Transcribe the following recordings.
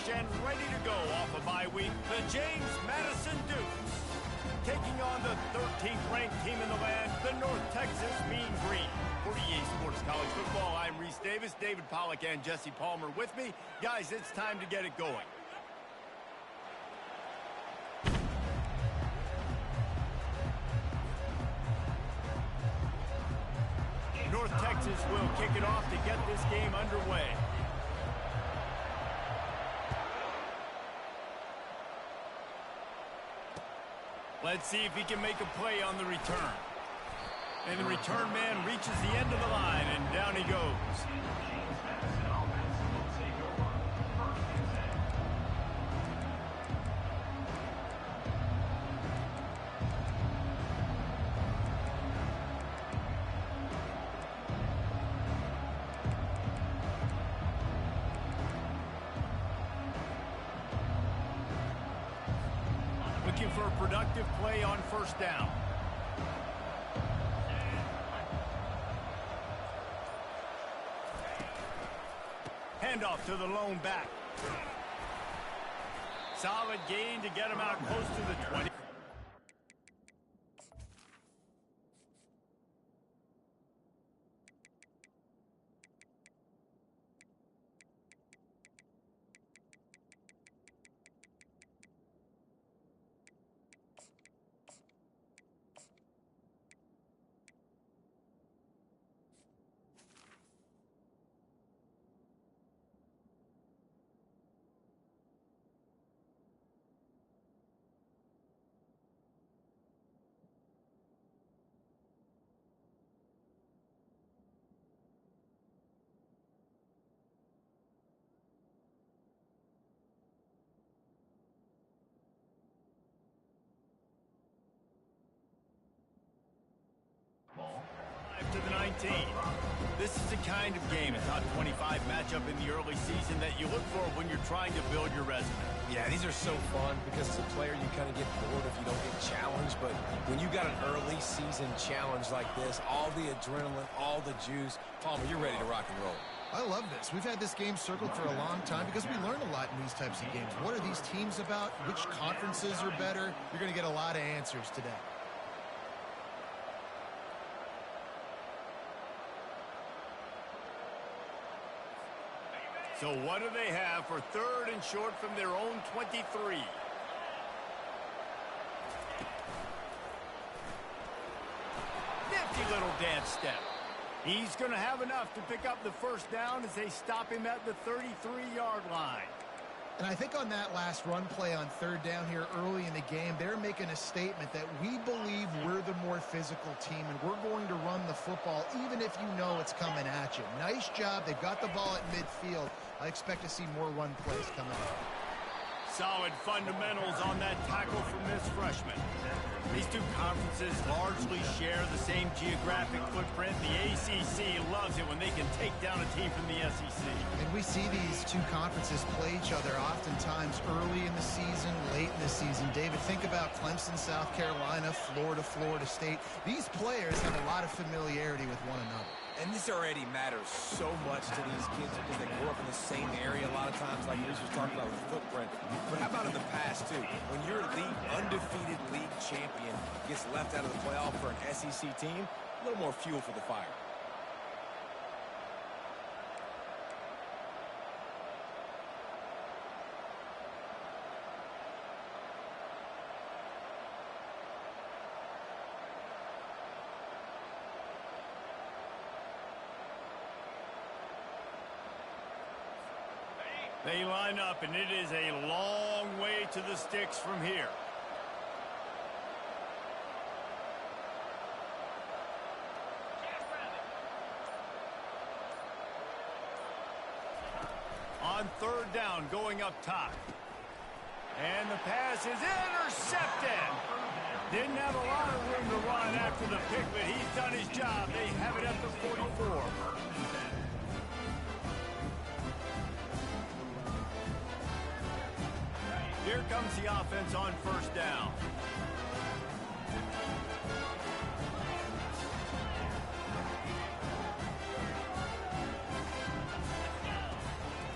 fresh and ready to go off a bye week, the James Madison Dukes. Taking on the 13th ranked team in the land, the North Texas Mean Green. For EA Sports College Football, I'm Reese Davis, David Pollack, and Jesse Palmer with me. Guys, it's time to get it going. North Texas will kick it off to get this game underway. Let's see if he can make a play on the return. And the return man reaches the end of the line, and down he goes. Looking for a productive play on first down. Handoff to the lone back. Solid gain to get him out close to the 20. To the 19. This is the kind of game, a top 25 matchup in the early season that you look for when you're trying to build your resume. Yeah, these are so fun because as a player you kind of get bored if you don't get challenged, but when you got an early season challenge like this, all the adrenaline, all the juice, Palmer, you're ready to rock and roll. I love this. We've had this game circled for a long time because we learn a lot in these types of games. What are these teams about? Which conferences are better? You're going to get a lot of answers today. So what do they have for third and short from their own 23? Nifty little dance step. He's going to have enough to pick up the first down as they stop him at the 33-yard line. And I think on that last run play on third down here early in the game, they're making a statement that we believe we're the more physical team and we're going to run the football even if you know it's coming at you. Nice job. They've got the ball at midfield. I expect to see more run plays coming up. Solid fundamentals on that tackle from this freshman. These two conferences largely share the same geographic footprint. The ACC loves it when they can take down a team from the SEC. And we see these two conferences play each other oftentimes early in the season, late in the season. David, think about Clemson, South Carolina, Florida, Florida State. These players have a lot of familiarity with one another. And this already matters so much to these kids because they grew up in the same area a lot of times, like Reese was talking about with footprint. But how about in the past, too? When your undefeated league champion gets left out of the playoff for an SEC team, a little more fuel for the fire. They line up, and it is a long way to the sticks from here. On third down, going up top. And the pass is intercepted. Didn't have a lot of room to run after the pick, but he's done his job. They have it at the 44. Here comes the offense on first down.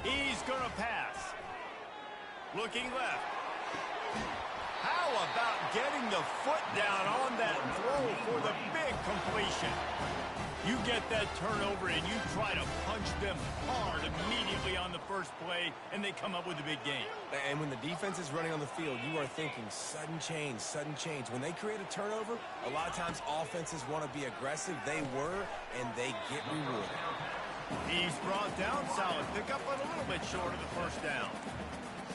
He's going to pass. Looking left. How about getting the foot down on that throw for the big completion? You get that turnover and you try to punch them hard immediately on the first play, and they come up with a big gain. And when the defense is running on the field, you are thinking sudden change, sudden change. When they create a turnover, a lot of times offenses want to be aggressive. They were, and they get rewarded. He's brought down solid pickup, but a little bit short of the first down.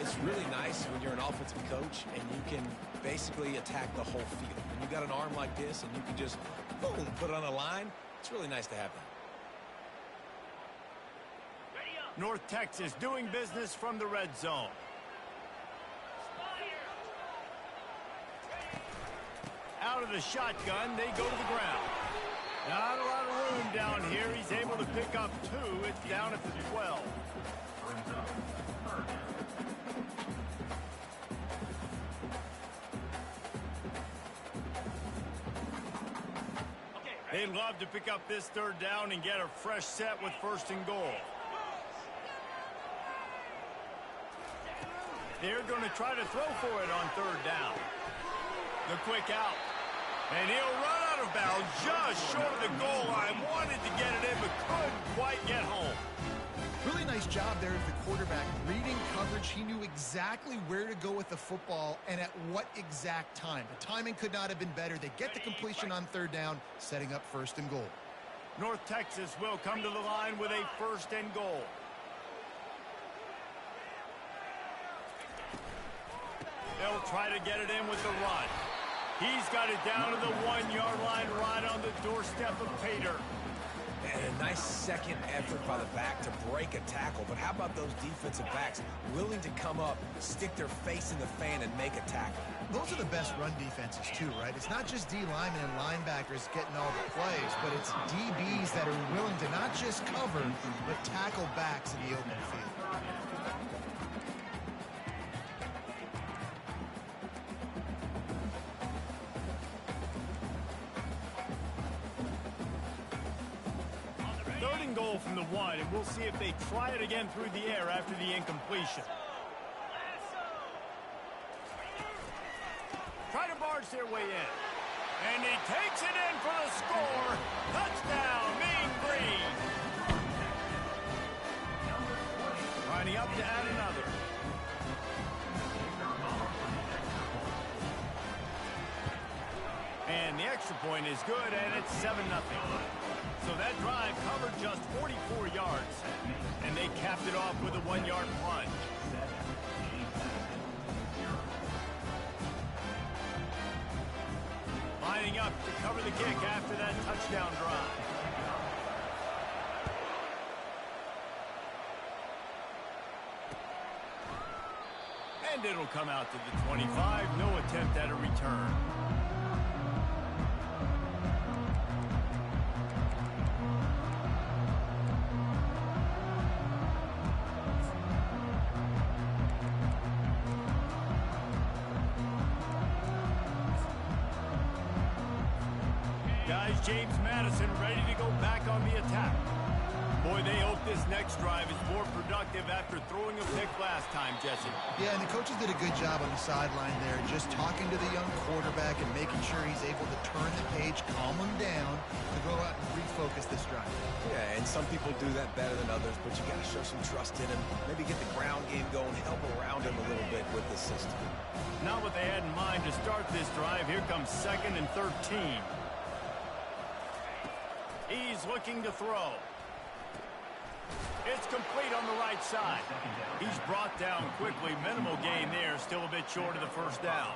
It's really nice when you're an offensive coach and you can basically attack the whole field. When you got an arm like this and you can just, boom, put it on a line, it's really nice to have that. North Texas doing business from the red zone. Out of the shotgun, they go to the ground. Not a lot of room down here. He's able to pick up 2. It's down at the 12. They'd love to pick up this third down and get a fresh set with first and goal. They're going to try to throw for it on third down. The quick out. And he'll run out of bounds just short of the goal line. Wanted to get it in, but couldn't quite get home. Really nice job there as the quarterback. Reading coverage, he knew exactly where to go with the football and at what exact time. The timing could not have been better. They get the completion on third down, setting up first and goal. North Texas will come to the line with a first and goal. They'll try to get it in with the run. He's got it down to the 1-yard line right on the doorstep of Pater. And a nice second effort by the back to break a tackle. But how about those defensive backs willing to come up, stick their face in the fan, and make a tackle? Those are the best run defenses, too, right? It's not just D linemen and linebackers getting all the plays, but it's DBs that are willing to not just cover, but tackle backs in the open field. Third and goal from the 1, and we'll see if they try it again through the air after the incompletion. Try to barge their way in. And he takes it in for the score. Touchdown, Mean Green. Lining up to add another. And the extra point is good, and it's 7-0. So that drive covered just 44 yards, and they capped it off with a 1-yard plunge. Lining up to cover the kick after that touchdown drive. And it'll come out to the 25. No attempt at a return. James Madison ready to go back on the attack. Boy, they hope this next drive is more productive after throwing a pick last time, Jesse. Yeah, and the coaches did a good job on the sideline there, just talking to the young quarterback and making sure he's able to turn the page, calm him down, to go out and refocus this drive. Yeah, and some people do that better than others, but you got to show some trust in him. Maybe get the ground game going, help around him a little bit with the system. Not what they had in mind to start this drive. Here comes 2nd and 13. He's looking to throw. It's complete on the right side. He's brought down quickly. Minimal gain there. Still a bit short of the first down.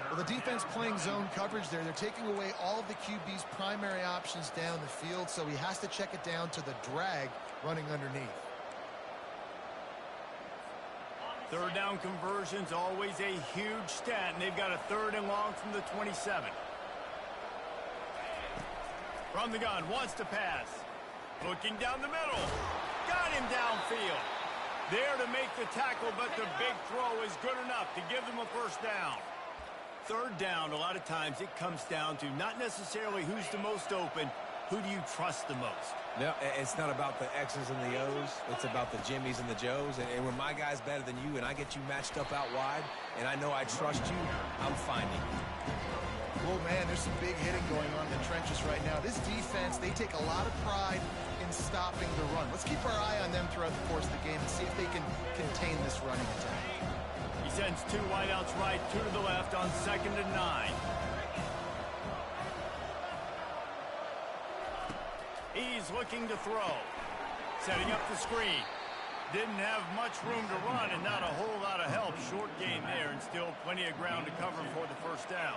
Well, the defense playing zone coverage there. They're taking away all of the QB's primary options down the field, so he has to check it down to the drag running underneath. Third down conversion's always a huge stat, and they've got a 3rd and long from the 27. From the gun, wants to pass. Looking down the middle. Got him downfield. There to make the tackle, but the big throw is good enough to give them a first down. Third down, a lot of times it comes down to not necessarily who's the most open, who do you trust the most? No, it's not about the X's and the O's. It's about the Jimmies and the Joes. And when my guy's better than you and I get you matched up out wide and I know I trust you, I'm finding you. Oh, man, there's some big hitting going on in the trenches right now. This defense, they take a lot of pride in stopping the run. Let's keep our eye on them throughout the course of the game and see if they can contain this running attack. He sends 2 wideouts right, 2 to the left on 2nd and 9. He's looking to throw. Setting up the screen. Didn't have much room to run and not a whole lot of help. Short gain there and still plenty of ground to cover for the first down.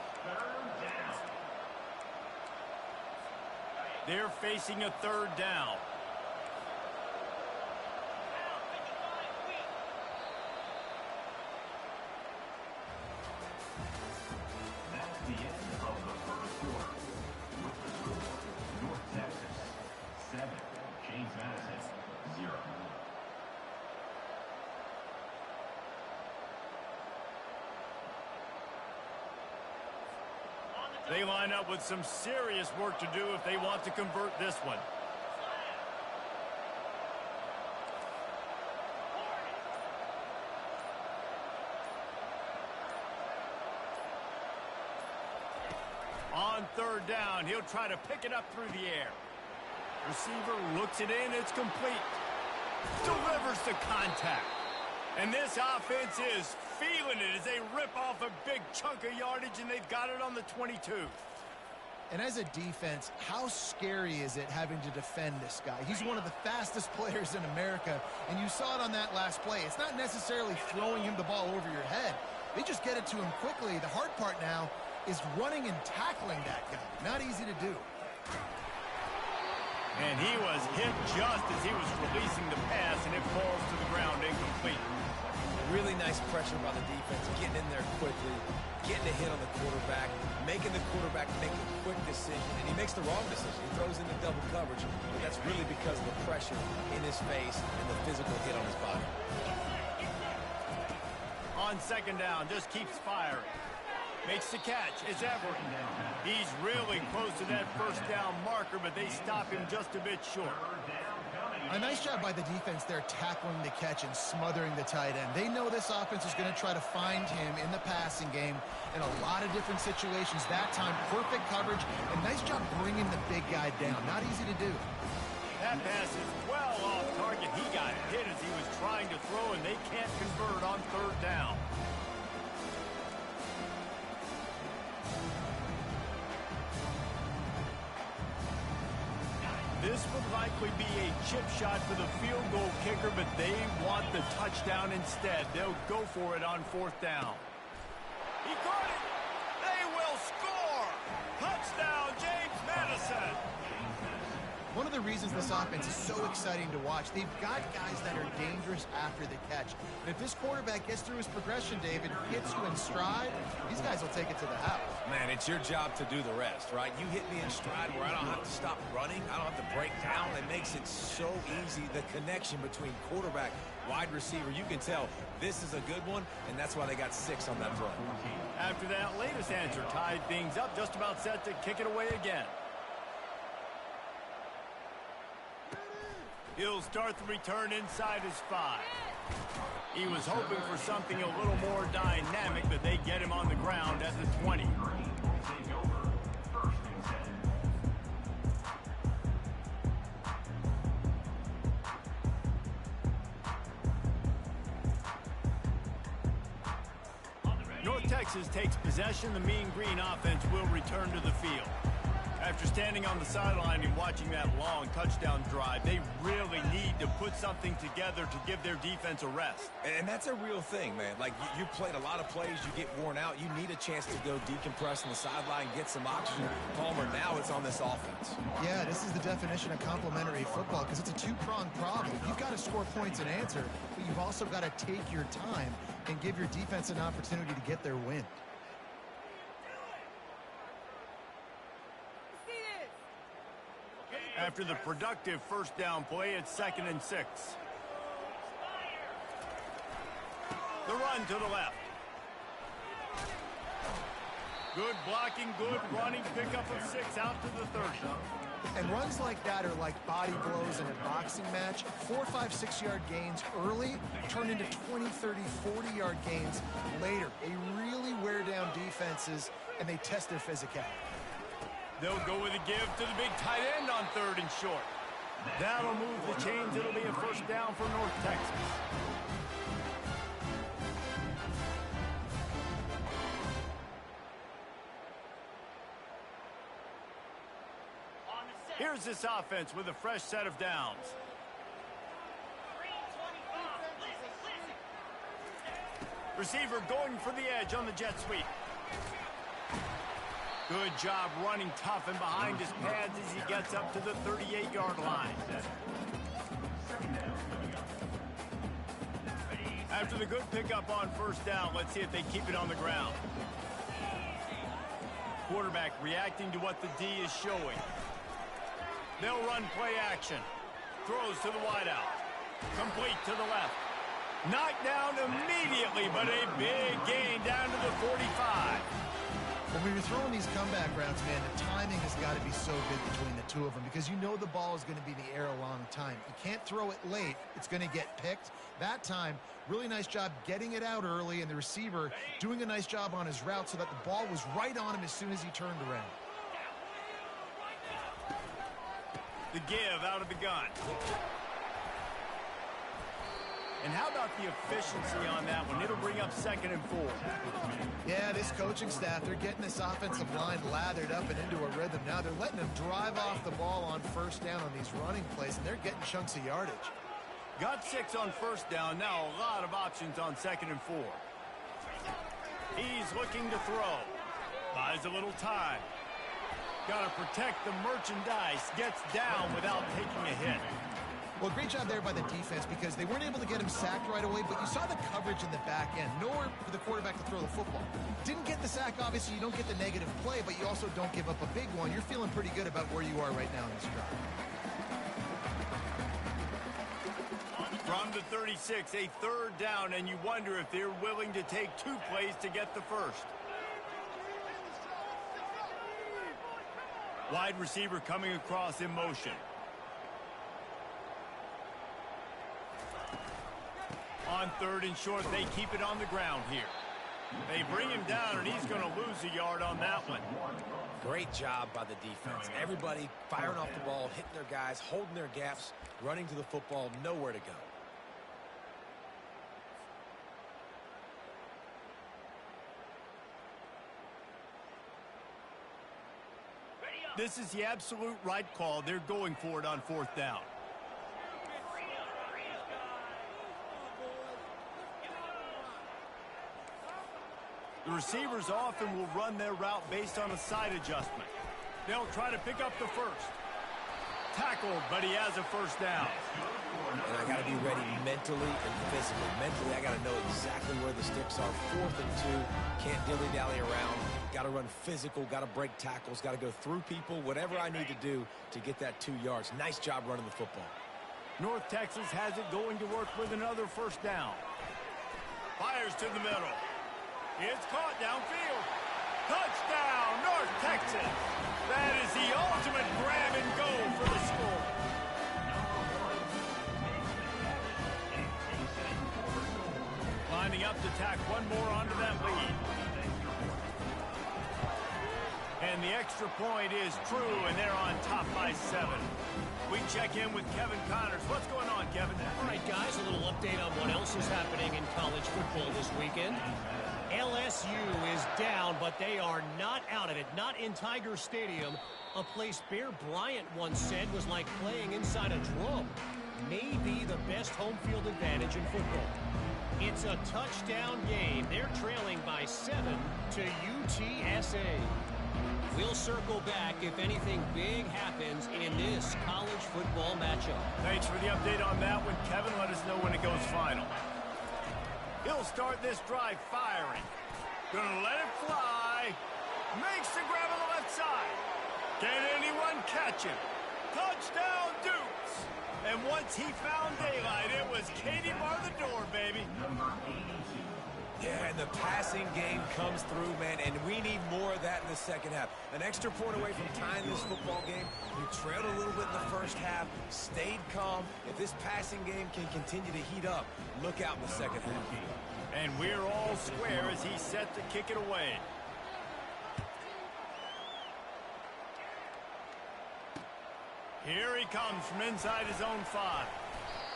They're facing a 3rd down. That's the end of the first quarter. With the score, North Texas 7, James Madison 0. They line up with some serious work to do if they want to convert this one. On 3rd down, he'll try to pick it up through the air. Receiver looks it in, it's complete. Delivers the contact. And this offense is feeling it as they rip off a big chunk of yardage, and they've got it on the 22. And as a defense, how scary is it having to defend this guy? He's one of the fastest players in America, and you saw it on that last play. It's not necessarily throwing him the ball over your head. They just get it to him quickly. The hard part now is running and tackling that guy. Not easy to do. And he was hit just as he was releasing the pass, and it falls to the ground incomplete. Really nice pressure by the defense, getting in there quickly, getting a hit on the quarterback, making the quarterback make a quick decision, and he makes the wrong decision. He throws into double coverage, but that's really because of the pressure in his face and the physical hit on his body. On 2nd down, just keeps firing. Makes the catch. It's Everett. He's really close to that 1st down marker, but they stop him just a bit short. A nice job by the defense there tackling the catch and smothering the tight end. They know this offense is going to try to find him in the passing game in a lot of different situations. That time, perfect coverage, and nice job bringing the big guy down. Not easy to do. That pass is well off target. He got hit as he was trying to throw, and they can't convert on 3rd down. This would likely be a chip shot for the field goal kicker, but they want the touchdown instead. They'll go for it on 4th down. He caught it. They will score. Touchdown, James Madison. One of the reasons this offense is so exciting to watch, they've got guys that are dangerous after the catch. And if this quarterback gets through his progression, David, hits you in stride, these guys will take it to the house. Man, it's your job to do the rest, right? You hit me in stride where I don't have to stop running. I don't have to break down. It makes it so easy, the connection between quarterback, wide receiver. You can tell this is a good one, and that's why they got 6 on that throw. After that latest answer tied things up, just about set to kick it away again. He'll start the return inside his 5. He was hoping for something a little more dynamic, but they get him on the ground at the 20. North Texas takes possession. The Mean Green offense will return to the field. After standing on the sideline and watching that long touchdown drive, they really need to put something together to give their defense a rest. And that's a real thing, man. Like, you played a lot of plays, you get worn out, you need a chance to go decompress on the sideline, get some oxygen. Palmer, now it's on this offense. Yeah, this is the definition of complementary football because it's a two-pronged problem. You've got to score points and answer, but you've also got to take your time and give your defense an opportunity to get their win. After the productive 1st down play, it's 2nd and 6. The run to the left. Good blocking, good running, pickup of 6 out to the 30. And runs like that are like body blows in a boxing match. 4, 5, 6-yard gains early turn into 20, 30, 40-yard gains later. They really wear down defenses, and they test their physicality. They'll go with a give to the big tight end on 3rd and short. That'll move the chains. It'll be a first down for North Texas. Here's this offense with a fresh set of downs. Receiver going for the edge on the jet sweep. Good job running tough and behind his pads as he gets up to the 38-yard line. After the good pickup on first down, let's see if they keep it on the ground. Quarterback reacting to what the D is showing. They'll run play action. Throws to the wideout. Complete to the left. Knocked down immediately, but a big gain down to the 45. When you're throwing these comeback routes, man, the timing has got to be so good between the two of them because you know the ball is going to be in the air a long time. You can't throw it late. It's going to get picked. That time, really nice job getting it out early, and the receiver doing a nice job on his route so that the ball was right on him as soon as he turned around. The give out of the gun. And how about the efficiency on that one? It'll bring up 2nd and 4. Yeah, this coaching staff, they're getting this offensive line lathered up and into a rhythm. Now they're letting them drive off the ball on first down on these running plays, and they're getting chunks of yardage. Got 6 on first down. Now a lot of options on 2nd and 4. He's looking to throw. Buys a little time. Got to protect the merchandise. Gets down without taking a hit. Well, great job there by the defense because they weren't able to get him sacked right away, but you saw the coverage in the back end. Nowhere for the quarterback to throw the football. Didn't get the sack, obviously. You don't get the negative play, but you also don't give up a big one. You're feeling pretty good about where you are right now in this drive. From the 36, a 3rd down, and you wonder if they're willing to take 2 plays to get the first. Wide receiver coming across in motion. On 3rd and short, they keep it on the ground here. They bring him down, and he's going to lose a yard on that one. Great job by the defense. Everybody firing off the ball, hitting their guys, holding their gaps, running to the football, nowhere to go. This is the absolute right call. They're going for it on 4th down. The receivers often will run their route based on a side adjustment. They'll try to pick up the first. Tackled, but he has a first down. And I got to be ready mentally and physically. Mentally, I got to know exactly where the sticks are. 4th and 2. Can't dilly-dally around. Got to run physical. Got to break tackles. Got to go through people. Whatever I need to do to get that 2 yards. Nice job running the football. North Texas has it going to work with another first down. Fires to the middle. It's caught downfield. Touchdown, North Texas. That is the ultimate grab and go for the score. Lining up to tack one more onto that lead. And the extra point is true, and they're on top by 7. We check in with Kevin Connors. What's going on, Kevin? All right, guys, a little update on what else is happening in college football this weekend. LSU is down, but they are not out of it. Not in Tiger Stadium, a place Bear Bryant once said was like playing inside a drum. Maybe the best home field advantage in football. It's a touchdown game. They're trailing by 7 to UTSA. We'll circle back if anything big happens in this college football matchup. Thanks for the update on that one, Kevin. Let us know when it goes final. He'll start this drive firing. Gonna let it fly. Makes the grab on the left side. Can anyone catch him? Touchdown, Dukes. And once he found daylight, it was Katie bar the door, baby. Yeah, And the passing game comes through, man, and we need more of that in the second half. An extra point away from tying this football game. You trailed a little bit in the first half, stayed calm. If this passing game can continue to heat up, look out in the second half. And we're all square as he's set to kick it away. Here he comes from inside his own 5.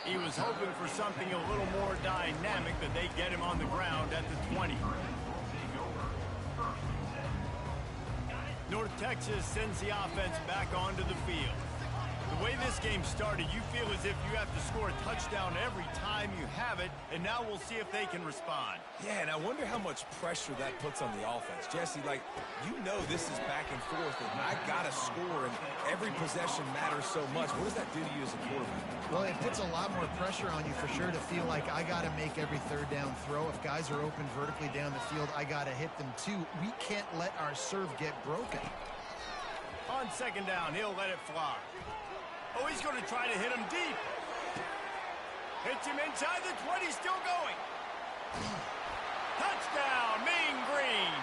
He was hoping for something a little more dynamic, that they get him on the ground at the 20. North Texas sends the offense back onto the field. The way this game started, you feel as if you have to score a touchdown every time you have it, and now we'll see if they can respond. Yeah, and I wonder how much pressure that puts on the offense. Jesse, like, you know this is back and forth, and I got to score, and every possession matters so much. What does that do to you as a quarterback? Well, it puts a lot more pressure on you for sure to feel like I got to make every third down throw. If guys are open vertically down the field, I got to hit them too. We can't let our serve get broken. On second down, he'll let it fly. Oh, he's going to try to hit him deep. Hits him inside the 20, still going. Touchdown, Mean Green.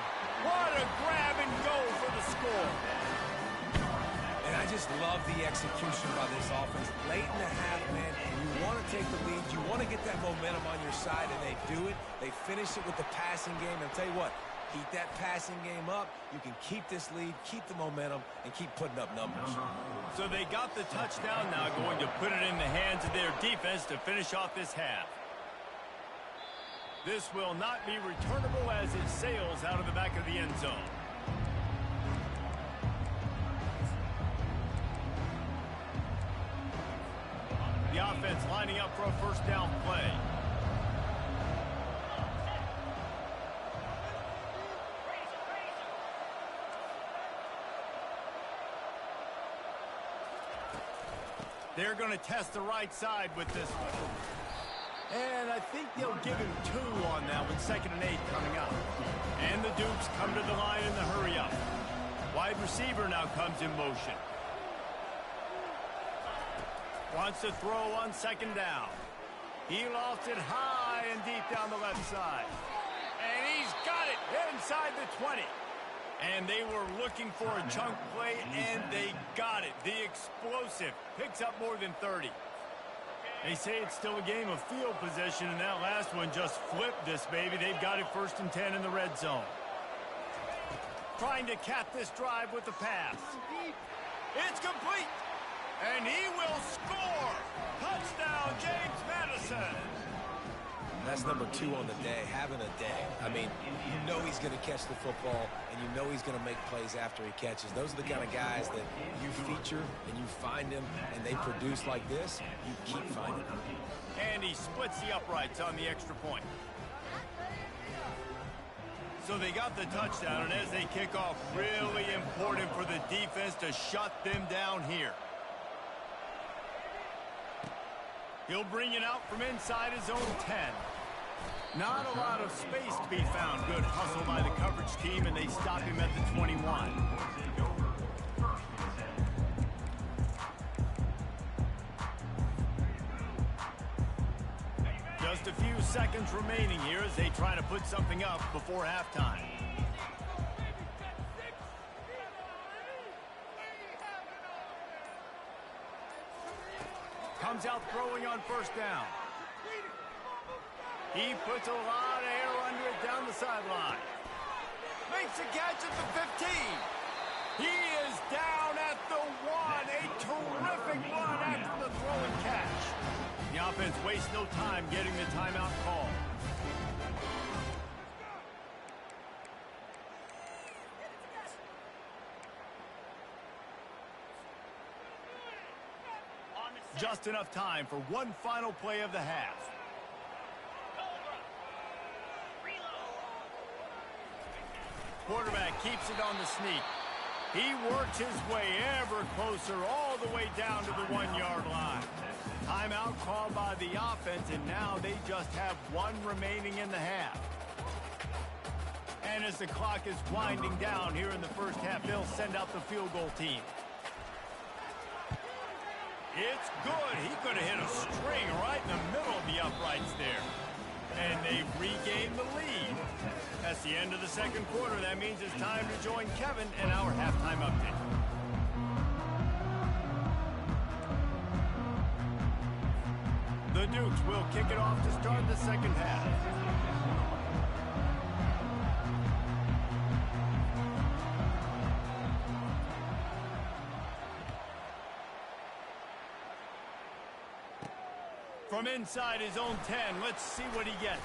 What a grab and go for the score. And I just love the execution by this offense. Late in the half, man, you want to take the lead. You want to get that momentum on your side, and they do it. They finish it with the passing game. And I'll tell you what, keep that passing game up. You can keep this lead, keep the momentum, and keep putting up numbers. So they got the touchdown, now going to put it in the hands of their defense to finish off this half. This will not be returnable as it sails out of the back of the end zone. The offense lining up for a first down play. They're going to test the right side with this one. And I think they'll give him 2 on that one. 2nd and 8 coming up. And the Dukes come to the line in the hurry up. Wide receiver now comes in motion. Wants to throw on 2nd down. He lofts it high and deep down the left side. And he's got it inside the 20. And they were looking for a chunk play, and they got it. The explosive picks up more than 30. They say it's still a game of field possession, and that last one just flipped this baby. They've got it 1st and 10 in the red zone. Trying to cap this drive with the pass. It's complete, and he will score. Touchdown, James Madison. That's number 2 on the day, having a day. I mean, you know he's going to catch the football, and you know he's going to make plays after he catches. Those are the kind of guys that you feature, and you find them, and they produce like this, you keep finding them. And he splits the uprights on the extra point. So they got the touchdown, and as they kick off, really important for the defense to shut them down here. He'll bring it out from inside his own 10. Not a lot of space to be found. Good hustle by the coverage team, and they stop him at the 21. Just a few seconds remaining here as they try to put something up before halftime. Comes out throwing on 1st down. He puts a lot of air under it down the sideline. Makes a catch at the 15. He is down at the 1. A terrific run after the throw and catch. The offense wastes no time getting the timeout call. Just enough time for one final play of the half. Quarterback keeps it on the sneak. He works his way ever closer all the way down to the 1-yard line. Timeout called by the offense, and now they just have 1 remaining in the half. And as the clock is winding down here in the first half, they'll send out the field goal team. It's good. He could have hit a string right in the middle of the uprights there. And they've regained the lead. That's the end of the second quarter. That means it's time to join Kevin and our halftime update. The Dukes will kick it off to start the second half. From inside his own 10, let's see what he gets.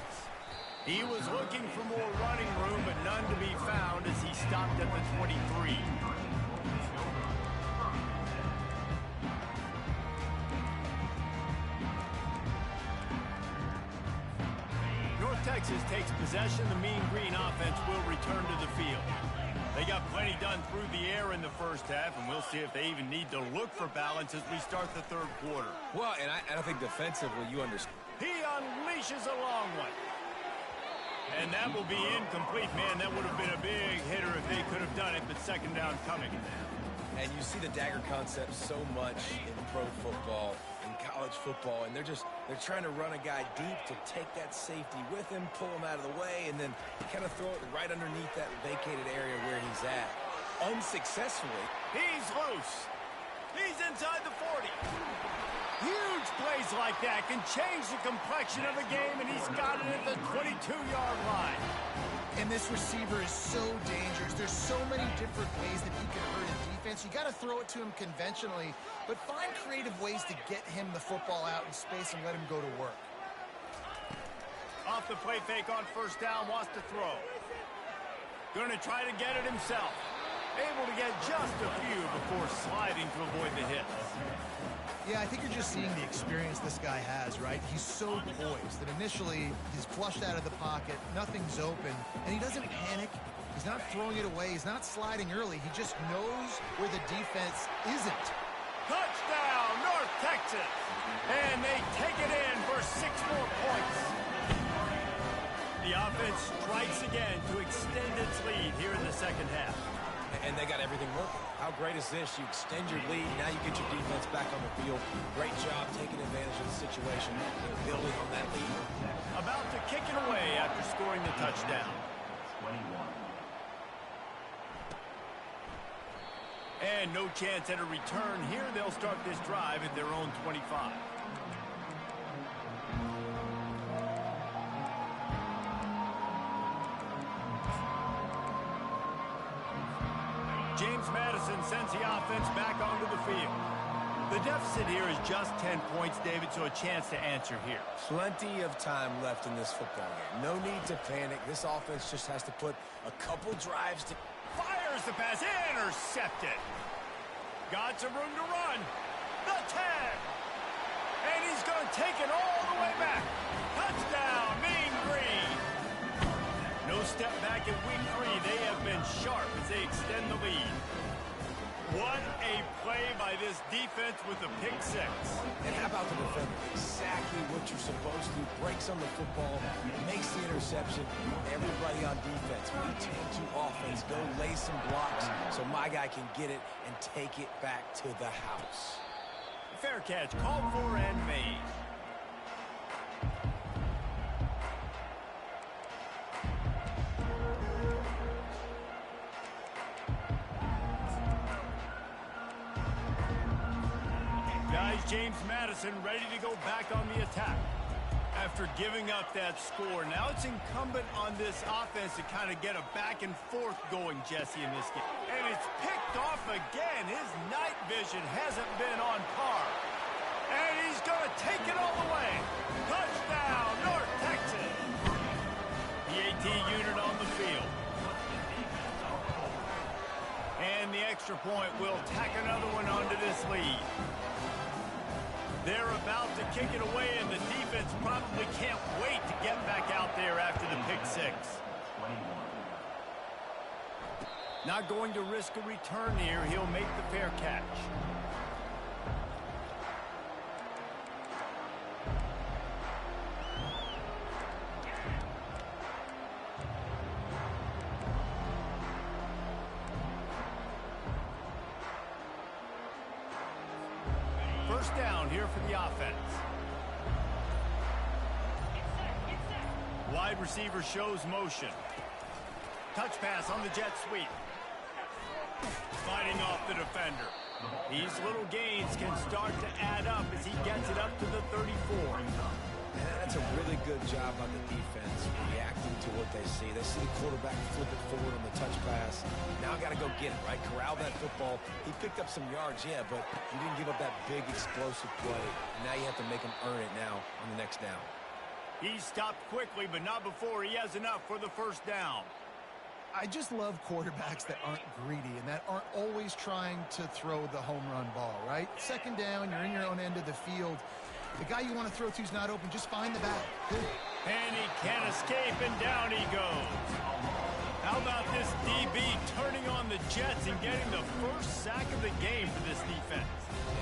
He was looking for more running room, but none to be found as he stopped at the 23. North Texas takes possession. The Mean Green offense will return to the field. They got plenty done through the air in the first half, and we'll see if they even need to look for balance as we start the third quarter. Well, and I think defensively, you understand. He unleashes a long one. And that will be incomplete. Man, that would have been a big hitter if they could have done it, but second down coming. And you see the dagger concept so much in pro football, in college football, and they're trying to run a guy deep to take that safety with him, pull him out of the way, and then kind of throw it right underneath that vacated area where he's at. Unsuccessfully. He's loose. He's inside the 40. Huge plays like that can change the complexion of a game, and he's got it at the 22-yard line. And this receiver is so dangerous. There's so many different ways that he can hurt a defense. You got to throw it to him conventionally, but find creative ways to get him the football out in space and let him go to work. Off the play fake on first down, wants to throw. Going to try to get it himself. Able to get just a few before sliding to avoid the hit. Yeah, I think you're just seeing the experience this guy has, right? He's so poised that initially he's flushed out of the pocket, nothing's open, and he doesn't panic. He's not throwing it away. He's not sliding early. He just knows where the defense isn't. Touchdown, North Texas! And they take it in for 6 more points. The offense strikes again to extend its lead here in the second half. And they got everything working. How great is this? You extend your lead, now you get your defense back on the field. Great job taking advantage of the situation and building on that lead. About to kick it away after scoring the touchdown. 21. And no chance at a return here. They'll start this drive at their own 25. James Madison sends the offense back onto the field. The deficit here is just 10 points, David, so a chance to answer here. Plenty of time left in this football game. No need to panic. This offense just has to put a couple drives to... Fires the pass, intercepted. Got some room to run. The 10. And he's going to take it all the way back. Touchdown, Mean Green. No step back in week 3. They have been sharp as they extend the lead. What a play by this defense with the pick 6. And how about the defender? Exactly what you're supposed to do. Breaks on the football, makes the interception. Everybody on defense, we turn to offense. Go lay some blocks so my guy can get it and take it back to the house. Fair catch, called for and made. James Madison ready to go back on the attack. After giving up that score, now it's incumbent on this offense to kind of get a back and forth going, Jesse, in this game. And it's picked off again. His night vision hasn't been on par. And he's going to take it all the way. Touchdown, North Texas. The AT unit on the field. And the extra point will tack another one onto this lead. They're about to kick it away, and the defense probably can't wait to get back out there after the pick 6. 21. Not going to risk a return here. He'll make the fair catch. First down here for the offense. Wide receiver shows motion. Touch pass on the jet sweep. Fighting off the defender. These little gains can start to add up as he gets it up to the 34. And that's a really good job by the defense, reacting to what they see. They see the quarterback flip it forward on the touch pass. Now got to go get it, right? Corral that football. He picked up some yards, yeah, but he didn't give up that big explosive play. And now you have to make him earn it now on the next down. He stopped quickly, but not before he has enough for the first down. I just love quarterbacks that aren't greedy and that aren't always trying to throw the home run ball, right? Second down, you're in your own end of the field. The guy you want to throw to is not open. Just find the back. Good. And he can't escape, and down he goes. How about this DB turning on the Jets and getting the first sack of the game for this defense?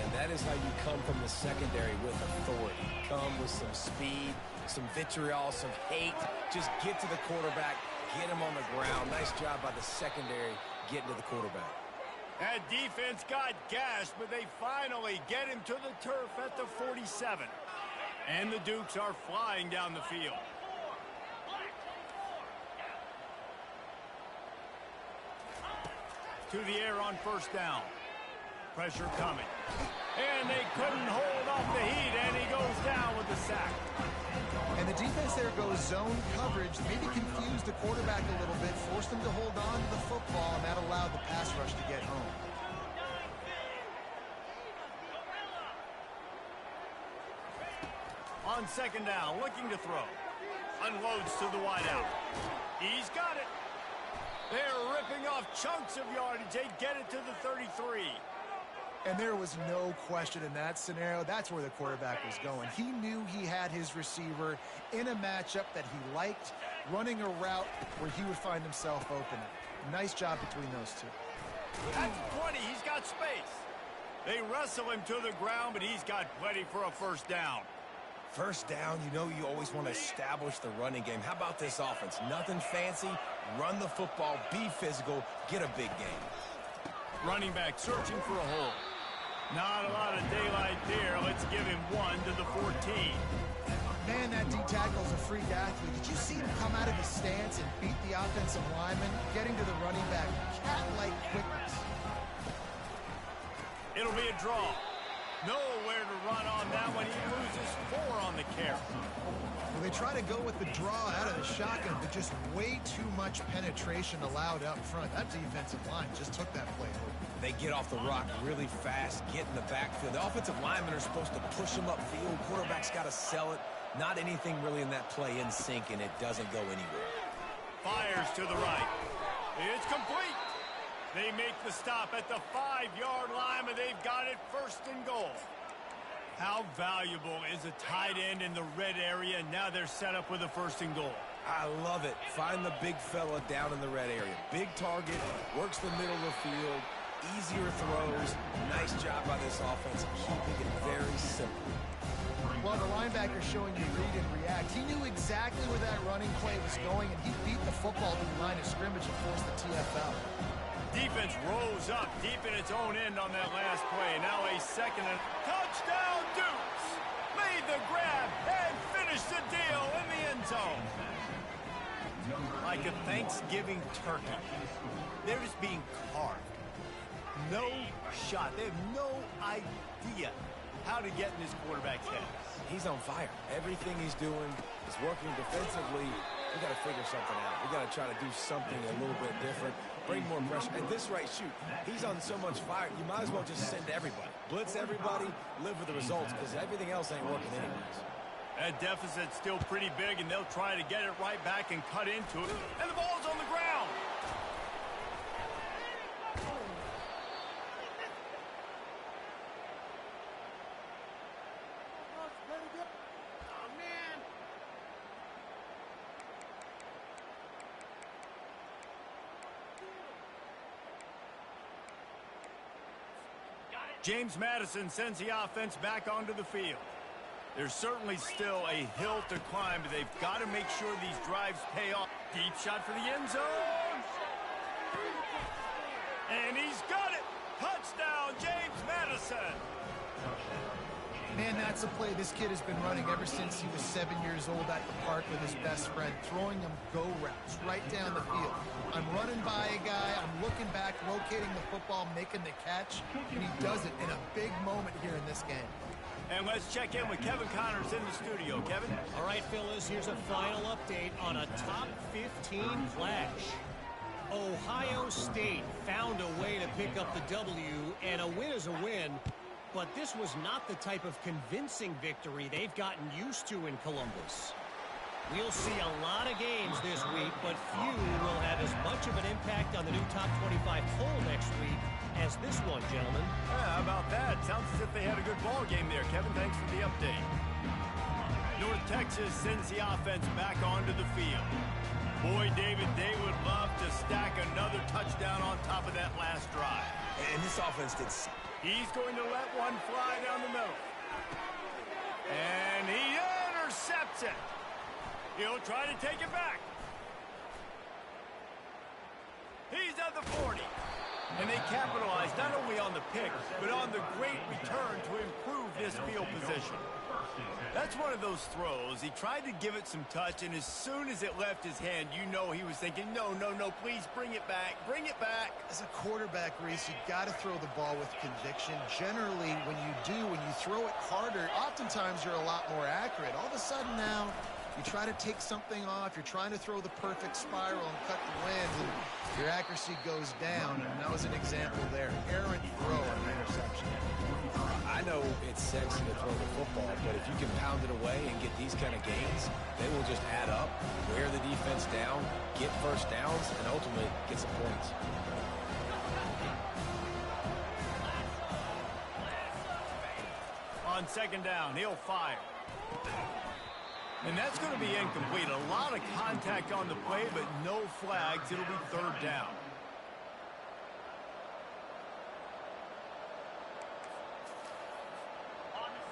And that is how you come from the secondary with authority. Come with some speed, some vitriol, some hate. Just get to the quarterback, get him on the ground. Nice job by the secondary getting to the quarterback. That defense got gashed, but they finally get him to the turf at the 47. And the Dukes are flying down the field. To the air on first down. Pressure coming. And they couldn't hold off the heat, and he goes down with the sack. And the defense there goes zone coverage, maybe confused the quarterback a little bit, forced him to hold on to the football, and that allowed the pass rush to get home. On second down, looking to throw. Unloads to the wideout. He's got it. They're ripping off chunks of yardage. They get it to the 33. And there was no question in that scenario. That's where the quarterback was going. He knew he had his receiver in a matchup that he liked, running a route where he would find himself open. Nice job between those two. At the 20, he's got space. They wrestle him to the ground, but he's got plenty for a first down. First down, you know you always want to establish the running game. How about this offense? Nothing fancy. Run the football, be physical, get a big game. Running back searching for a hole. Not a lot of daylight there. Let's give him one to the 14. Man, that D-tackle's a freak athlete. Did you see him come out of his stance and beat the offensive lineman, getting to the running back? Cat-like quickness. It'll be a draw. Nowhere to run on that one. He loses 4 on the carry. Well, they try to go with the draw out of the shotgun, but just way too much penetration allowed up front. That defensive line just took that play over. They get off the rock really fast, get in the backfield. The offensive linemen are supposed to push them upfield. Quarterback's got to sell it. Not anything really in that play in sync, and it doesn't go anywhere. Fires to the right. It's complete. They make the stop at the 5-yard line, and they've got it first and goal. How valuable is a tight end in the red area? Now they're set up with a first and goal. I love it. Find the big fella down in the red area. Big target, works the middle of the field, easier throws. Nice job by this offense, keeping it very simple. Well, the linebacker showing you read and react. He knew exactly where that running play was going, and he beat the football to the line of scrimmage and forced the TFL. Defense rose up deep in its own end on that last play. Now a second and touchdown Dukes. Made the grab and finished the deal in the end zone. Like a Thanksgiving turkey. They're just being carved. No shot. They have no idea how to get in this quarterback's head. He's on fire. Everything he's doing is working defensively. We got to figure something out. We got to try to do something a little bit different. Bring more pressure. At this rate, shoot, he's on so much fire, you might as well just send everybody. Blitz everybody, live with the results, because everything else ain't working anyways. That deficit's still pretty big, and they'll try to get it right back and cut into it. And the ball's on the ground. James Madison sends the offense back onto the field. There's certainly still a hill to climb, but they've got to make sure these drives pay off. Deep shot for the end zone. And he's got it. Touchdown, James Madison. Man, that's a play this kid has been running ever since he was 7 years old at the park with his best friend, throwing him go routes right down the field. I'm running by a guy, I'm looking back, locating the football, making the catch, and he does it in a big moment here in this game. And let's check in with Kevin Connors in the studio. Kevin? All right, Phyllis, here's a final update on a top 15 flash. Ohio State found a way to pick up the W, and a win is a win. But this was not the type of convincing victory they've gotten used to in Columbus. We'll see a lot of games this week, but few will have as much of an impact on the new top 25 poll next week as this one, gentlemen. Yeah, how about that? Sounds as if they had a good ball game there. Kevin, thanks for the update. North Texas sends the offense back onto the field. Boy, David, they would love to stack another touchdown on top of that last drive. And this offense did... He's going to let one fly down the middle. And he intercepts it. He'll try to take it back. He's at the 40. And they capitalize not only on the pick, but on the great return to improve this field position. That's one of those throws. He tried to give it some touch, and as soon as it left his hand, you know he was thinking, no, no, no, please bring it back. Bring it back. As a quarterback, Reese, you got to throw the ball with conviction. Generally, when you throw it harder, oftentimes you're a lot more accurate. All of a sudden now, you try to take something off, you're trying to throw the perfect spiral and cut the wind, and your accuracy goes down, and that was an example there. Errant throw and interception. I know it's sexy to throw the football, but if you can pound it away and get these kind of gains, they will just add up, wear the defense down, get first downs, and ultimately get some points. On second down, he'll fire. And that's going to be incomplete. A lot of contact on the play, but no flags. It'll be third down.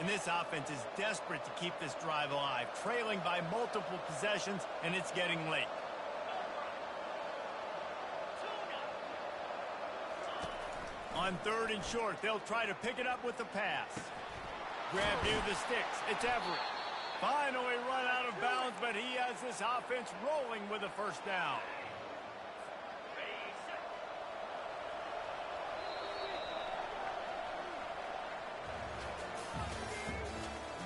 And this offense is desperate to keep this drive alive, trailing by multiple possessions, and it's getting late. On third and short, they'll try to pick it up with the pass. Grab near the sticks. It's Everett. Finally run out of bounds, but he has this offense rolling with a first down.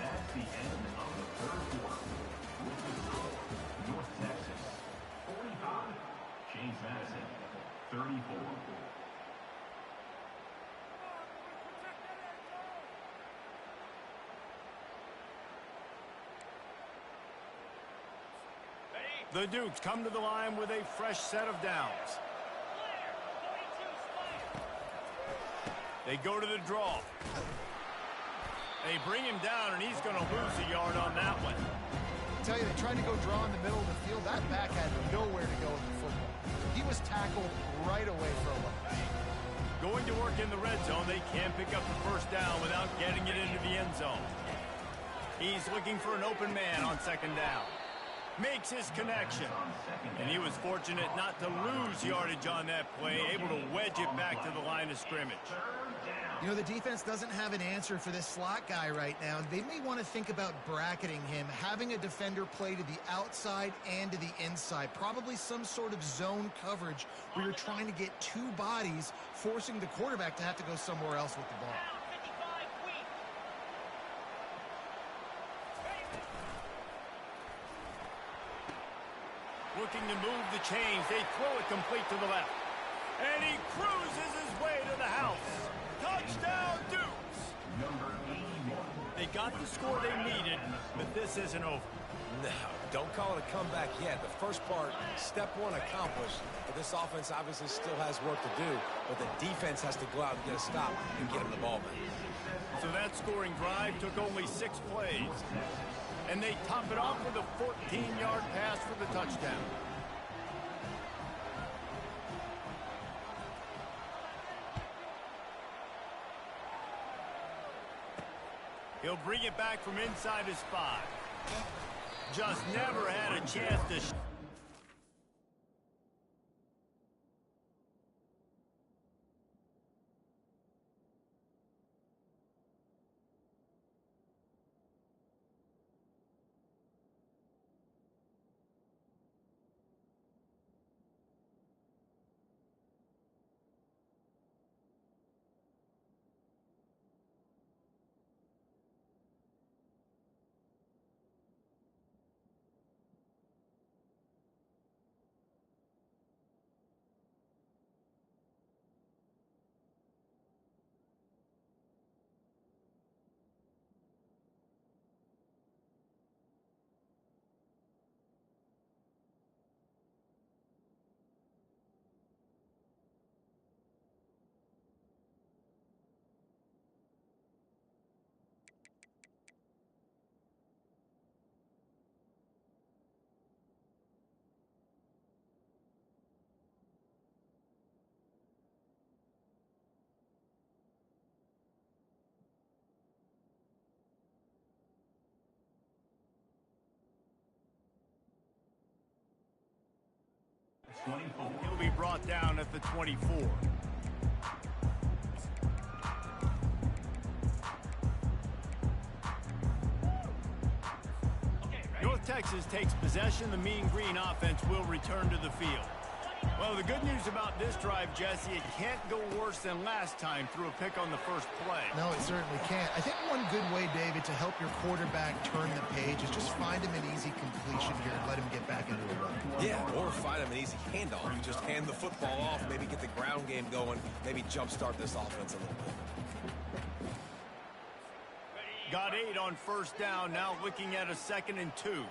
That's the end of the third quarter. With the score, North Texas 45, James Madison 34. The Dukes come to the line with a fresh set of downs. They go to the draw. They bring him down, and he's going to lose a yard on that one. I tell you, they tried to go draw in the middle of the field. That back had nowhere to go with the football. He was tackled right away for a loss. Going to work in the red zone, they can pick up the first down without getting it into the end zone. He's looking for an open man on second down. Makes his connection. And he was fortunate not to lose yardage on that play, able to wedge it back to the line of scrimmage. You know, the defense doesn't have an answer for this slot guy right now. They may want to think about bracketing him, having a defender play to the outside and to the inside. Probably some sort of zone coverage where you're trying to get two bodies, forcing the quarterback to have to go somewhere else with the ball. Looking to move the chains. They throw it complete to the left. And he cruises his way to the house. Touchdown, Dukes! Number 81. They got the score they needed, but this isn't over. No, don't call it a comeback yet. The first part, step one accomplished. But this offense obviously still has work to do, but the defense has to go out and get a stop and get him the ball back. So that scoring drive took only 6 plays. And they top it off with a 14-yard pass for the touchdown. He'll bring it back from inside his 5. Just never had a chance to... 24. He'll be brought down at the 24. North Texas takes possession. The Mean Green offense will return to the field. Well, the good news about this drive, Jesse, it can't go worse than last time through a pick on the first play. No, it certainly can't. I think one good way, David, to help your quarterback turn the page is just find him an easy completion here and let him get back into a run. Yeah, or find him an easy handoff. Just hand the football off, maybe get the ground game going, maybe jumpstart this offense a little bit. Got 8 on first down, now looking at a 2nd and 2.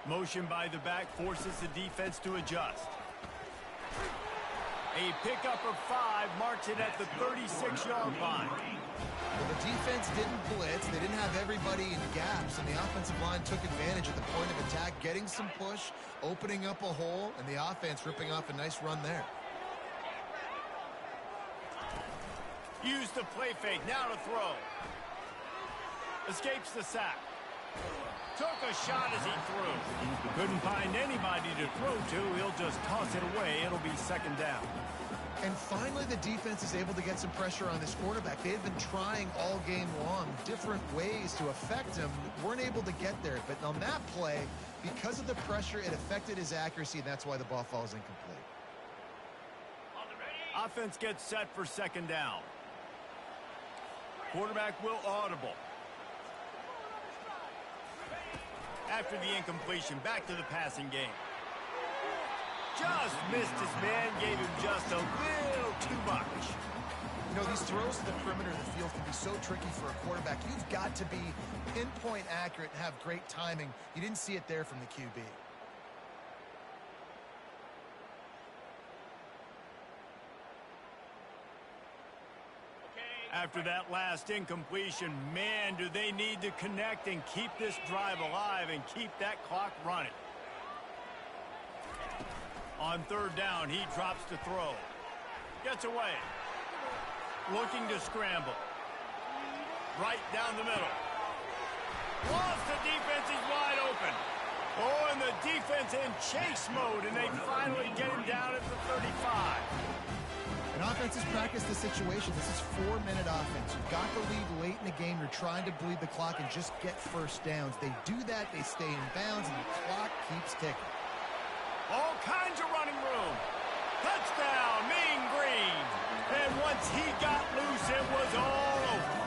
Motion by the back forces the defense to adjust. A pickup of 5 marks it at the 36-yard line. Well, the defense didn't blitz. They didn't have everybody in gaps, and the offensive line took advantage at the point of attack, getting some push, opening up a hole, and the offense ripping off a nice run there. Use the play fake, now to throw. Escapes the sack. Took a shot as he threw. Couldn't find anybody to throw to. He'll just toss it away. It'll be 2nd down. And finally, the defense is able to get some pressure on this quarterback. They had been trying all game long, different ways to affect him. Weren't able to get there. But on that play, because of the pressure, it affected his accuracy, and that's why the ball falls incomplete. Offense gets set for 2nd down. Quarterback will audible. After the incompletion, back to the passing game. Just missed his man, gave him just a little too much. You know, these throws to the perimeter of the field can be so tricky for a quarterback. You've got to be pinpoint accurate and have great timing. You didn't see it there from the QB. After that last incompletion, man, do they need to connect and keep this drive alive and keep that clock running. On 3rd down, he drops to throw. Gets away. Looking to scramble. Right down the middle. Lost the defense, he's wide open. Oh, and the defense in chase mode, and they finally get him down at the 35. And offenses practice the situation. This is 4-minute offense. You've got the lead late in the game. You're trying to bleed the clock and just get first downs. They do that, they stay in bounds, and the clock keeps ticking. All kinds of running room. Touchdown, Mean Green. And once he got loose, it was all over.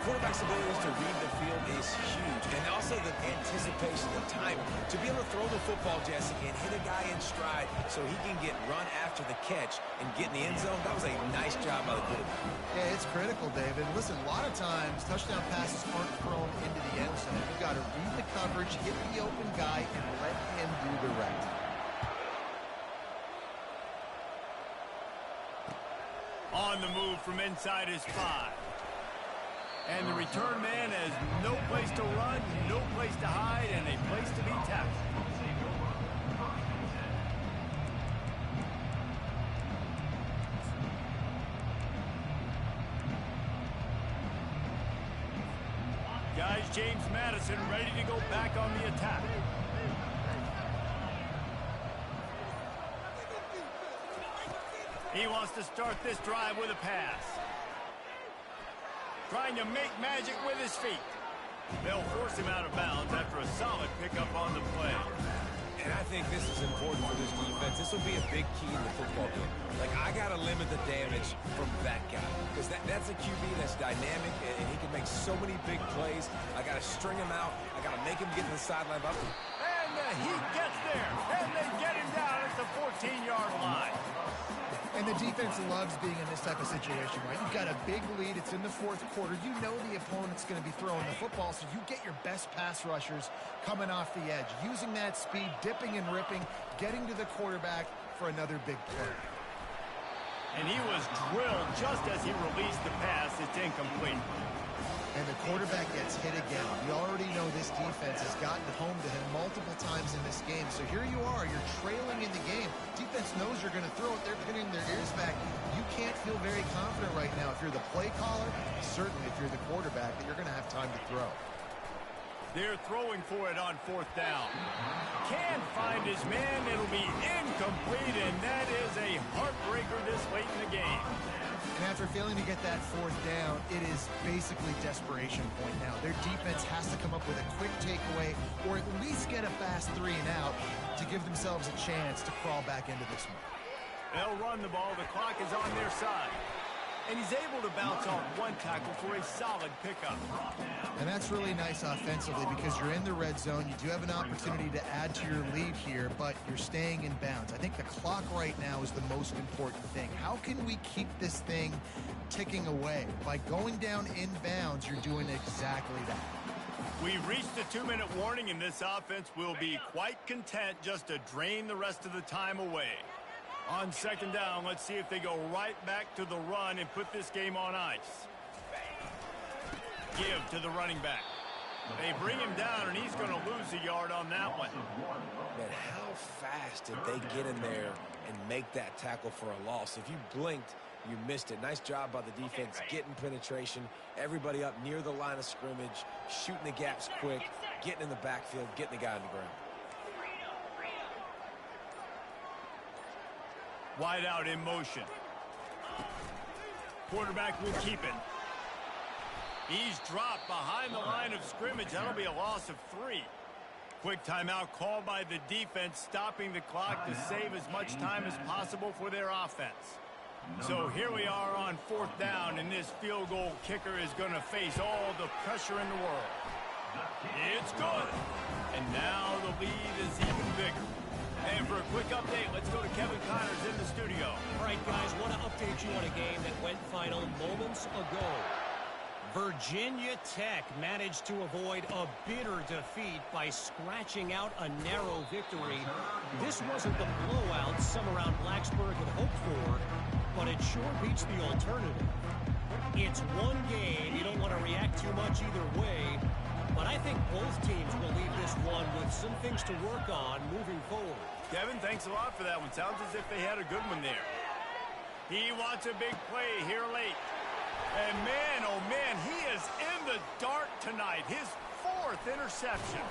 Quarterback's abilities to read the field is huge, and also the anticipation, the timing. To be able to throw the football, Jesse, and hit a guy in stride so he can get run after the catch and get in the end zone, that was a nice job by the quarterback. Yeah, it's critical, David. Listen, a lot of times, touchdown passes aren't thrown into the end zone. You've got to read the coverage, hit the open guy, and let him do the rest. On the move from inside his 5. And the return man has no place to run, no place to hide, and a place to be tackled. Guys, James Madison ready to go back on the attack. He wants to start this drive with a pass. Trying to make magic with his feet. They'll force him out of bounds after a solid pickup on the play. And I think this is important for this defense. This will be a big key in the football game. Like, I got to limit the damage from that guy. Because that's a QB that's dynamic, and he can make so many big plays. I got to string him out. I got to make him get to the sideline. And he gets there. And they get him down at the 14-yard line. And the defense loves being in this type of situation, right? You've got a big lead. It's in the 4th quarter. You know the opponent's going to be throwing the football, so you get your best pass rushers coming off the edge, using that speed, dipping and ripping, getting to the quarterback for another big play. And he was drilled just as he released the pass. It's incomplete. And the quarterback gets hit again. You already know this defense has gotten home to him multiple times in this game. So here you are. You're trailing in the game. Defense knows you're going to throw it. They're pinning their ears back. You can't feel very confident right now if you're the play caller, certainly if you're the quarterback, that you're going to have time to throw. They're throwing for it on 4th down. can find his man. It'll be incomplete, and that is a heartbreaker this late in the game. And after failing to get that fourth down, it is basically desperation point now. Their defense has to come up with a quick takeaway or at least get a fast 3 and out to give themselves a chance to crawl back into this one. They'll run the ball. The clock is on their side. And he's able to bounce off one tackle for a solid pickup. And that's really nice offensively because you're in the red zone. You do have an opportunity to add to your lead here, but you're staying in bounds. I think the clock right now is the most important thing. How can we keep this thing ticking away? By going down in bounds, you're doing exactly that. We've reached the 2-minute warning, and this offense will be quite content just to drain the rest of the time away. On second down, let's see if they go right back to the run and put this game on ice. Give to the running back. They bring him down, and he's going to lose a yard on that one. Man, how fast did they get in there and make that tackle for a loss? If you blinked, you missed it. Nice job by the defense getting penetration. Everybody up near the line of scrimmage, shooting the gaps quick, getting in the backfield, getting the guy on the ground. Wide out in motion. Quarterback will keep it. He's dropped behind the line of scrimmage. That'll be a loss of 3. Quick timeout called by the defense, stopping the clock to save as much time as possible for their offense. So here we are on 4th down, and this field goal kicker is going to face all the pressure in the world. It's good. And now the lead is even bigger. And for a quick update, let's go to Kevin Connors in the studio. All right, guys, want to update you on a game that went final moments ago. Virginia Tech managed to avoid a bitter defeat by scratching out a narrow victory. This wasn't the blowout some around Blacksburg had hoped for, but it sure beats the alternative. It's one game. You don't want to react too much either way, but I think both teams will leave this one with some things to work on moving forward. Kevin, thanks a lot for that one. Sounds as if they had a good one there. He wants a big play here late. And man, oh man, he is in the dark tonight. His 4th interception.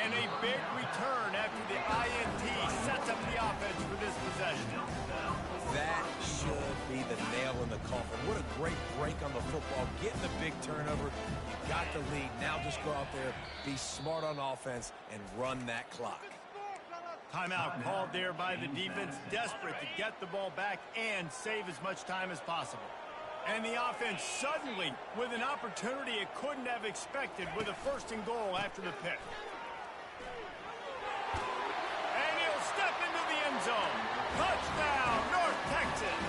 And a big return after the INT sets up the offense for this possession. That should be the nail in the coffin. What a great break on the football. Getting the big turnover. You got the lead. Now just go out there, be smart on offense, and run that clock. Timeout called there by the defense, desperate to get the ball back and save as much time as possible. And the offense suddenly with an opportunity it couldn't have expected with a 1st and goal after the pick. And he'll step into the end zone. Touchdown, North Texas.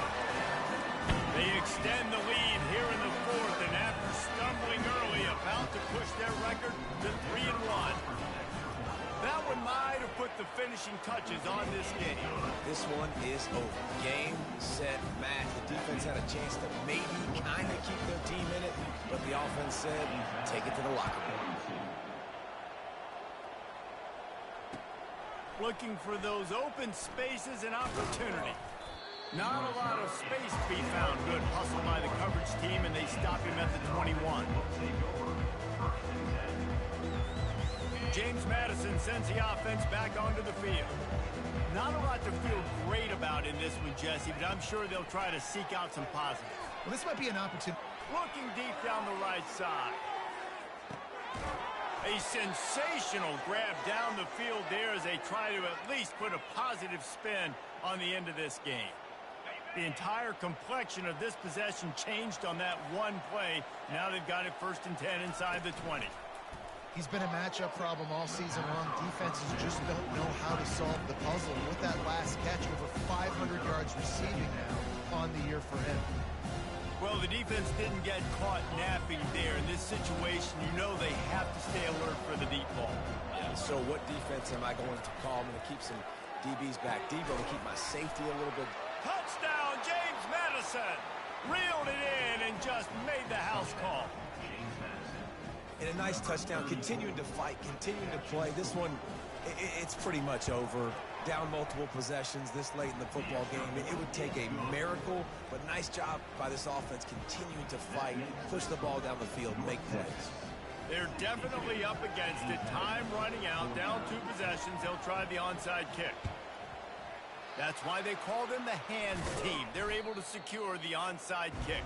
They extend the lead here in the 4th, and after stumbling early, about to push their record to 3-1. That one might have put the finishing touches on this game. This one is over. Game, set, match. The defense had a chance to maybe kind of keep their team in it, but the offense said, take it to the locker room. Looking for those open spaces and opportunity. Not a lot of space to be found. Good hustle by the coverage team, and they stop him at the 21. James Madison sends the offense back onto the field. Not a lot to feel great about in this one, Jesse, but I'm sure they'll try to seek out some positives. Well, this might be an opportunity. Looking deep down the right side. A sensational grab down the field there as they try to at least put a positive spin on the end of this game. The entire complexion of this possession changed on that one play. Now they've got it 1st and 10 inside the 20. He's been a matchup problem all season long. Defenses just don't know how to solve the puzzle. And with that last catch, over 500 yards receiving now on the year for him. Well, the defense didn't get caught napping there. In this situation, you know they have to stay alert for the deep ball. Yeah, so what defense am I going to call? I'm going to keep some DBs back deep. I'm going to keep my safety a little bit. Touchdown, James Madison. Reeled it in and just made the house call. And a nice touchdown, continuing to fight, continuing to play. This one, it's pretty much over. Down multiple possessions this late in the football game. It would take a miracle, but nice job by this offense continuing to fight, push the ball down the field, make plays. They're definitely up against it. Time running out. Down 2 possessions. They'll try the onside kick. That's why they call them the hands team. They're able to secure the onside kick.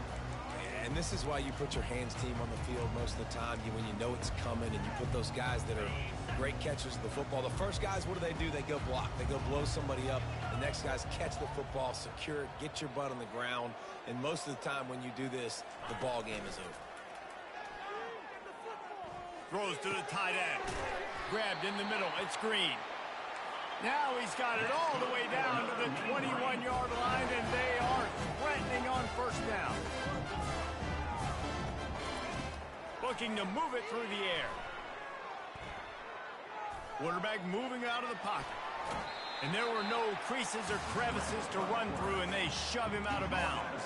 And this is why you put your hands team on the field most of the time, when you know it's coming, and you put those guys that are great catchers of the football. The first guys, what do? They go block. They go blow somebody up. The next guys catch the football, secure it, get your butt on the ground. And most of the time when you do this, the ball game is over. Throws to the tight end. Grabbed in the middle. It's Green. Now he's got it all the way down to the 21-yard line, and they are threatening on first down. Looking to move it through the air. Quarterback moving out of the pocket. And there were no creases or crevices to run through, and they shove him out of bounds.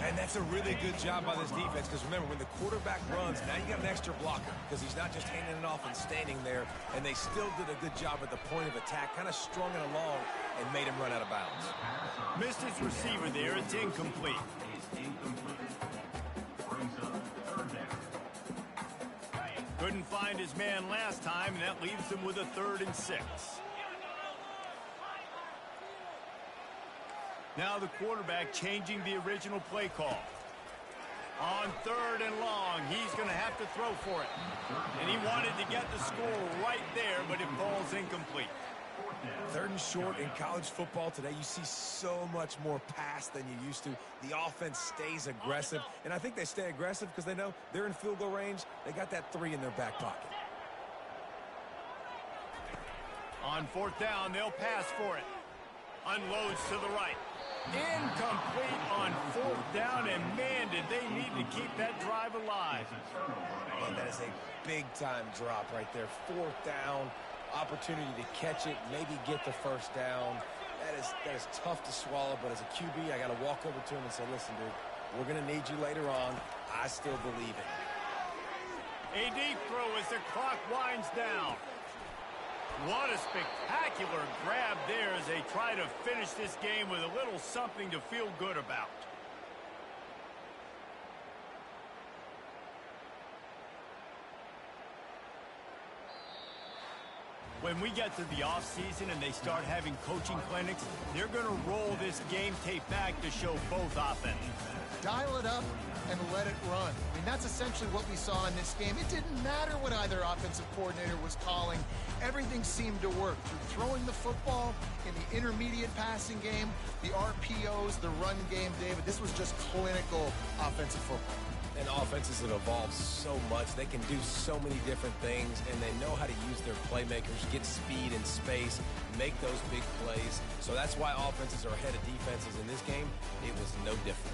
And that's a really good job by this defense, because remember, when the quarterback runs, now you got an extra blocker, because he's not just handing it off and standing there, and they still did a good job at the point of attack, kind of strung it along and made him run out of bounds. Missed his receiver there. It's incomplete. Couldn't find his man last time, and that leaves him with a 3rd and 6. Now the quarterback changing the original play call. On 3rd and long, he's going to have to throw for it. And he wanted to get the score right there, but it falls incomplete. 3rd and short in college football today, you see so much more pass than you used to. The offense stays aggressive, and I think they stay aggressive because they know they're in field goal range. They got that 3 in their back pocket. On 4th down, they'll pass for it. Unloads to the right. Incomplete on 4th down, and man, did they need to keep that drive alive. And that is a big-time drop right there. 4th down, opportunity to catch it, maybe get the first down. That is tough to swallow, but as a QB, I got to walk over to him and say, listen, dude, we're going to need you later on. I still believe it. A deep throw as the clock winds down. What a spectacular grab there as they try to finish this game with a little something to feel good about. When we get to the offseason and they start having coaching clinics, they're going to roll this game tape back to show both offenses. Dial it up and let it run. I mean, that's essentially what we saw in this game. It didn't matter what either offensive coordinator was calling. Everything seemed to work. Through throwing the football, in the intermediate passing game, the RPOs, the run game, David. This was just clinical offensive football. And offenses have evolved so much. They can do so many different things, and they know how to use their playmakers, get speed and space, make those big plays. So that's why offenses are ahead of defenses in this game. It was no different.